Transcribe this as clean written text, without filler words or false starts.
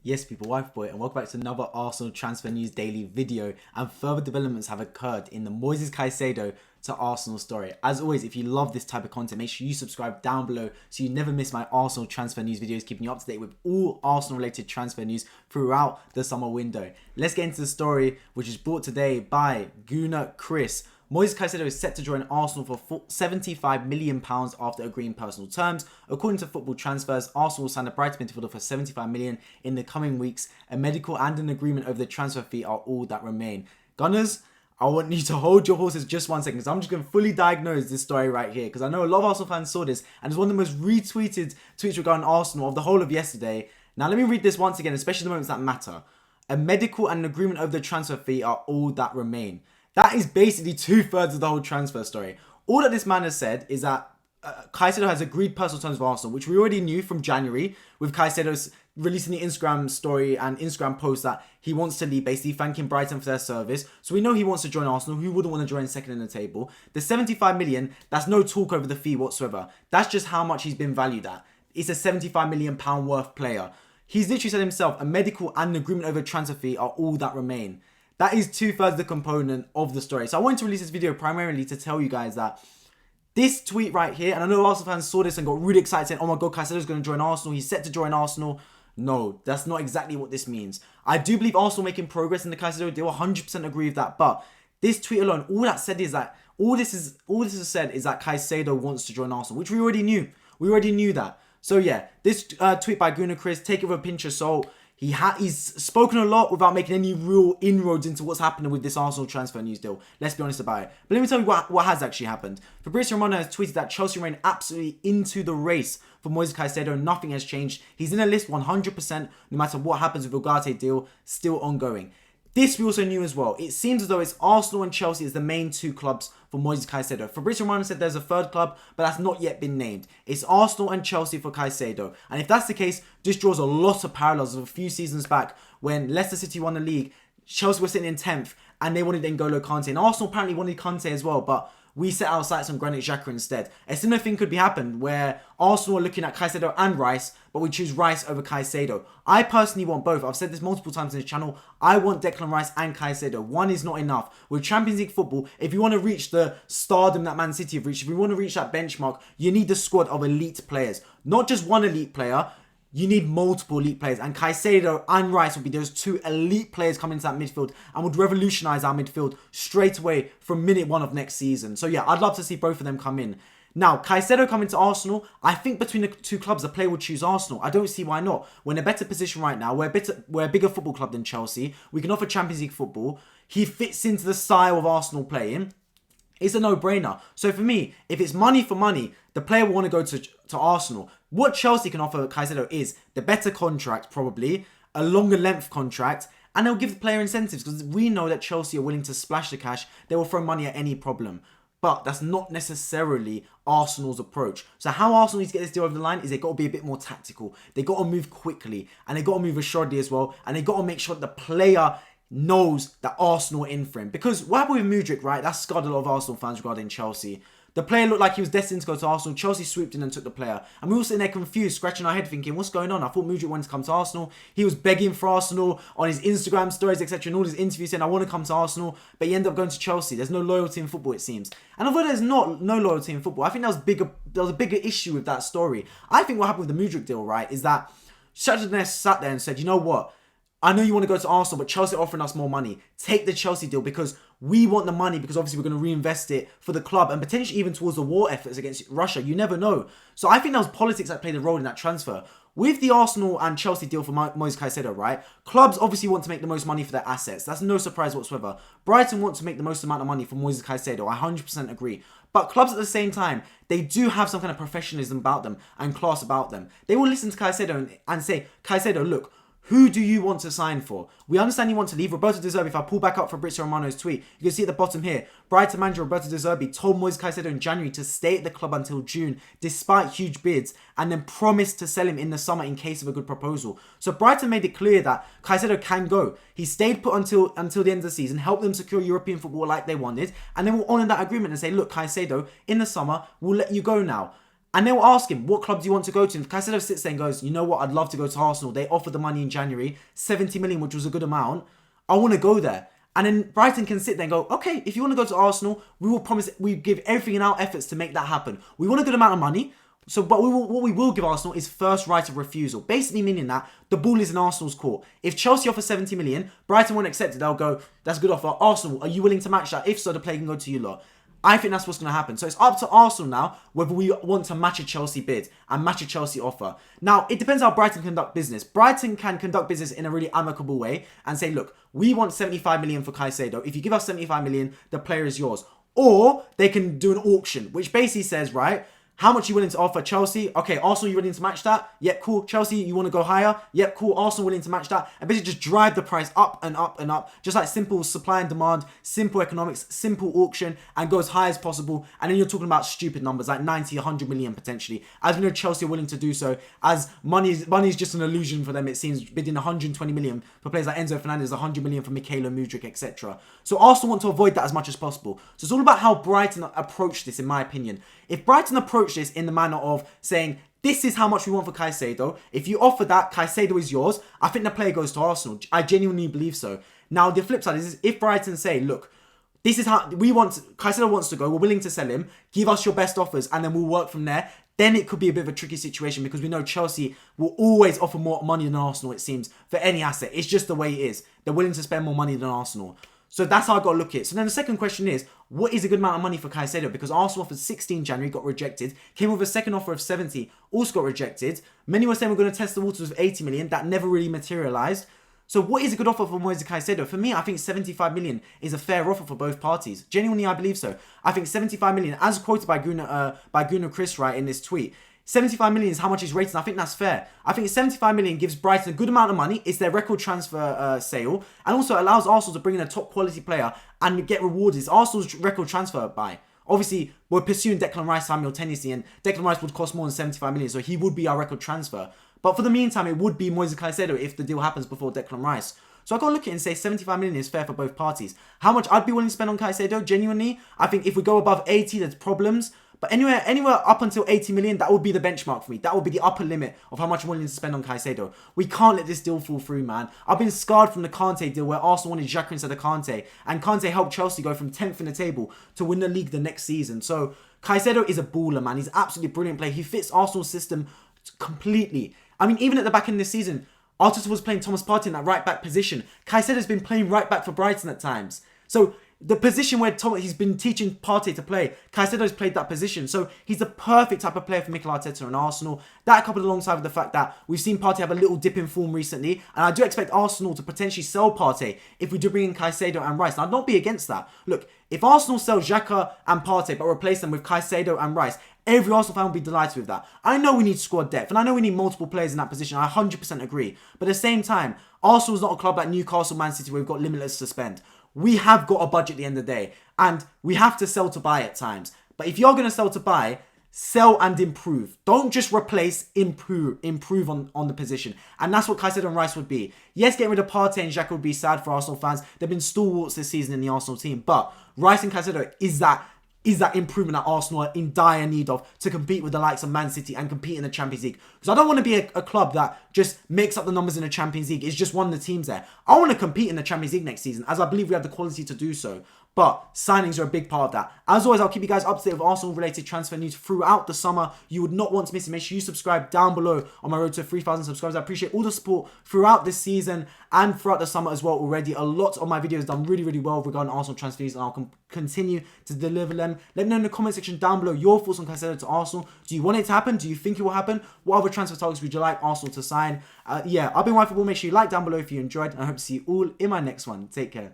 Yes, people, wife boy, and welcome back to another Arsenal transfer news daily video. And further developments have occurred in the Moises Caicedo to Arsenal story. As always, if you love this type of content, make sure you subscribe down below so you never miss my Arsenal transfer news videos, keeping you up to date with all Arsenal related transfer news throughout the summer window. Let's get into the story, which is brought today by Gooner Chris. Moises Caicedo is set to join Arsenal for £75 million after agreeing personal terms. According to Football Transfers, Arsenal will sign a Brighton midfielder for £75 million in the coming weeks. A medical and an agreement over the transfer fee are all that remain. Gunners, I want you to hold your horses just 1 second, because I'm just going to fully diagnose this story right here, because I know a lot of Arsenal fans saw this, and it's one of the most retweeted tweets regarding Arsenal of the whole of yesterday. Now let me read this once again, especially the moments that matter. A medical and an agreement over the transfer fee are all that remain. That is basically 2/3 of the whole transfer story. All that this man has said is that Caicedo has agreed personal terms with Arsenal, which we already knew from January, with Caicedo releasing the Instagram story and Instagram post that he wants to leave, basically thanking Brighton for their service. So we know he wants to join Arsenal. Who wouldn't want to join second in the table? The 75 million, that's no talk over the fee whatsoever. That's just how much he's been valued at. It's a £75 million worth player. He's literally said himself, a medical and an agreement over transfer fee are all that remain. That is 2/3 of the component of the story. So I wanted to release this video primarily to tell you guys that this tweet right here, and I know Arsenal fans saw this and got really excited saying, oh my god, Caicedo's going to join Arsenal. He's set to join Arsenal. No, that's not exactly what this means. I do believe Arsenal making progress in the Caicedo deal. 100% agree with that. But this tweet alone, all that said is that, all this is said is that Caicedo wants to join Arsenal, which we already knew. We already knew that. So yeah, this tweet by Gooner Chris, take it with a pinch of salt. He's spoken a lot without making any real inroads into what's happening with this Arsenal transfer news deal. Let's be honest about it. But let me tell you what has actually happened. Fabrizio Romano has tweeted that Chelsea remain absolutely into the race for Moises Caicedo. Nothing has changed. He's in a list 100%, no matter what happens with the Ugarte deal, still ongoing. This we also knew as well. It seems as though it's Arsenal and Chelsea as the main two clubs for Moises Caicedo. Fabrizio Romano said there's a third club, but that's not yet been named. It's Arsenal and Chelsea for Caicedo. And if that's the case, this draws a lot of parallels of a few seasons back when Leicester City won the league, Chelsea were sitting in 10th, and they wanted N'Golo Kante. And Arsenal apparently wanted Kante as well, but we set our sights on Granit Xhaka instead. A similar thing could be happened where Arsenal are looking at Caicedo and Rice, but we choose Rice over Caicedo. I personally want both. I've said this multiple times in this channel. I want Declan Rice and Caicedo. One is not enough. With Champions League football, if you want to reach the stardom that Man City have reached, if you want to reach that benchmark, you need a squad of elite players. Not just one elite player. You need multiple elite players, and Caicedo and Rice would be those two elite players coming into that midfield and would revolutionise our midfield straight away from minute 1 of next season. So yeah, I'd love to see both of them come in. Now, Caicedo coming to Arsenal, I think between the two clubs, the player would choose Arsenal. I don't see why not. We're in a better position right now. We're a bigger football club than Chelsea. We can offer Champions League football. He fits into the style of Arsenal playing. It's a no-brainer. So for me, if it's money for money, the player will want to go to Arsenal. What Chelsea can offer Caicedo is the better contract, probably, a longer length contract, and they'll give the player incentives because we know that Chelsea are willing to splash the cash. They will throw money at any problem. But that's not necessarily Arsenal's approach. So how Arsenal needs to get this deal over the line is they've got to be a bit more tactical. They've got to move quickly, and they've got to move assuredly as well, and they've got to make sure that the player knows that Arsenal are in for him. Because what happened with Mudryk, right? That scarred a lot of Arsenal fans regarding Chelsea. The player looked like he was destined to go to Arsenal. Chelsea swooped in and took the player. And we were sitting there confused, scratching our head thinking, what's going on? I thought Mudryk wanted to come to Arsenal. He was begging for Arsenal on his Instagram stories, etc. and all his interviews saying, I want to come to Arsenal. But he ended up going to Chelsea. There's no loyalty in football, it seems. And although there's no loyalty in football, I think there was a bigger issue with that story. I think what happened with the Mudryk deal, right, is that Shakhtar sat there and said, you know what? I know you want to go to Arsenal, but Chelsea are offering us more money. Take the Chelsea deal because we want the money because obviously we're going to reinvest it for the club and potentially even towards the war efforts against Russia. You never know. So I think that was politics that played a role in that transfer. With the Arsenal and Chelsea deal for Moises Caicedo, right? Clubs obviously want to make the most money for their assets. That's no surprise whatsoever. Brighton want to make the most amount of money for Moises Caicedo. I 100% agree. But clubs at the same time, they do have some kind of professionalism about them and class about them. They will listen to Caicedo and say, Caicedo, look, who do you want to sign for? We understand you want to leave. Roberto De Zerbi, if I pull back up Fabrizio Romano's tweet, you can see at the bottom here, Brighton manager Roberto De Zerbi told Moises Caicedo in January to stay at the club until June, despite huge bids, and then promised to sell him in the summer in case of a good proposal. So Brighton made it clear that Caicedo can go. He stayed put until the end of the season, helped them secure European football like they wanted, and then we'll honour that agreement and say, look, Caicedo, in the summer, we'll let you go now. And they will ask him, what club do you want to go to? And if Caicedo sits there and goes, you know what, I'd love to go to Arsenal. They offered the money in January, 70 million, which was a good amount. I want to go there. And then Brighton can sit there and go, okay, if you want to go to Arsenal, we will promise, we give everything in our efforts to make that happen. We want a good amount of money. So, but what we will give Arsenal is first right of refusal. Basically meaning that the ball is in Arsenal's court. If Chelsea offer 70 million, Brighton won't accept it. They'll go, that's a good offer. Arsenal, are you willing to match that? If so, the player can go to you lot. I think that's what's going to happen. So it's up to Arsenal now whether we want to match a Chelsea bid and match a Chelsea offer. Now, it depends how Brighton conduct business. Brighton can conduct business in a really amicable way and say, look, we want 75 million for Caicedo. If you give us 75 million, the player is yours. Or they can do an auction, which basically says, right, how much are you willing to offer Chelsea? Okay, Arsenal, you willing to match that? Yep, cool. Chelsea, you want to go higher? Yep, cool. Arsenal willing to match that? And basically just drive the price up and up and up. Just like simple supply and demand, simple economics, simple auction, and go as high as possible. And then you're talking about stupid numbers like 90, 100 million potentially. As we know, Chelsea are willing to do so. As money is just an illusion for them, it seems, bidding 120 million for players like Enzo Fernandez, 100 million for Mikhailo Mudryk, etc. So Arsenal want to avoid that as much as possible. So it's all about how Brighton approach this, in my opinion. If Brighton approach this in the manner of saying, this is how much we want for Caicedo. If you offer that, Caicedo is yours. I think the player goes to Arsenal. I genuinely believe so. Now, the flip side is if Brighton say, look, this is how we want, Caicedo wants to go, we're willing to sell him, give us your best offers, and then we'll work from there, then it could be a bit of a tricky situation because we know Chelsea will always offer more money than Arsenal, it seems, for any asset. It's just the way it is. They're willing to spend more money than Arsenal. So that's how I got to look at it. So then the second question is, what is a good amount of money for Caicedo? Because Arsenal offered 16 January, got rejected. Came with a second offer of 70, also got rejected. Many were saying we're going to test the waters with 80 million. That never really materialised. So what is a good offer for Moises Caicedo? For me, I think 75 million is a fair offer for both parties. Genuinely, I believe so. I think 75 million, as quoted by Gooner Chris, right, in this tweet, 75 million is how much he's rated. I think that's fair. I think 75 million gives Brighton a good amount of money. It's their record transfer sale. And also allows Arsenal to bring in a top quality player and get rewarded. It's Arsenal's record transfer buy. Obviously, we're pursuing Declan Rice simultaneously. And Declan Rice would cost more than 75 million. So he would be our record transfer. But for the meantime, it would be Moises Caicedo if the deal happens before Declan Rice. So I got to look at it and say 75 million is fair for both parties. How much I'd be willing to spend on Caicedo? Genuinely, I think if we go above 80, there's problems. But anywhere up until 80 million, that would be the benchmark for me. That would be the upper limit of how much I'm willing to spend on Caicedo. We can't let this deal fall through, man. I've been scarred from the Kante deal where Arsenal wanted Xhaka instead of Kante. And Kante helped Chelsea go from 10th in the table to win the league the next season. So Caicedo is a baller, man. He's an absolutely brilliant player. He fits Arsenal's system completely. I mean, even at the back end of this season, Arteta was playing Thomas Partey in that right back position. Caicedo's been playing right back for Brighton at times. So the position where he's been teaching Partey to play, Caicedo's played that position. So he's the perfect type of player for Mikel Arteta and Arsenal. That coupled alongside with the fact that we've seen Partey have a little dip in form recently. And I do expect Arsenal to potentially sell Partey if we do bring in Caicedo and Rice. And I'd not be against that. Look, if Arsenal sell Xhaka and Partey but replace them with Caicedo and Rice, every Arsenal fan will be delighted with that. I know we need squad depth and I know we need multiple players in that position. I 100% agree. But at the same time, Arsenal's not a club like Newcastle, Man City where we've got limitless to spend. We have got a budget at the end of the day and we have to sell to buy at times. But if you're going to sell to buy, sell and improve. Don't just replace, improve on the position. And that's what Caicedo and Rice would be. Yes, getting rid of Partey and Xhaka would be sad for Arsenal fans. They've been stalwarts this season in the Arsenal team. But Rice and Caicedo is that improvement that Arsenal are in dire need of to compete with the likes of Man City and compete in the Champions League. Because I don't want to be a club that just makes up the numbers in the Champions League. It's just one of the teams there. I want to compete in the Champions League next season, as I believe we have the quality to do so. But signings are a big part of that. As always, I'll keep you guys up to date with Arsenal-related transfer news throughout the summer. You would not want to miss it. Make sure you subscribe down below on my road to 3,000 subscribers. I appreciate all the support throughout this season and throughout the summer as well already. A lot of my videos done really, really well regarding Arsenal transfer news, and I'll continue to deliver them. Let me know in the comment section down below your thoughts on Caicedo to Arsenal. Do you want it to happen? Do you think it will happen? What other transfer targets would you like Arsenal to sign? Yeah, I've been White Football. Make sure you like down below if you enjoyed, and I hope to see you all in my next one. Take care.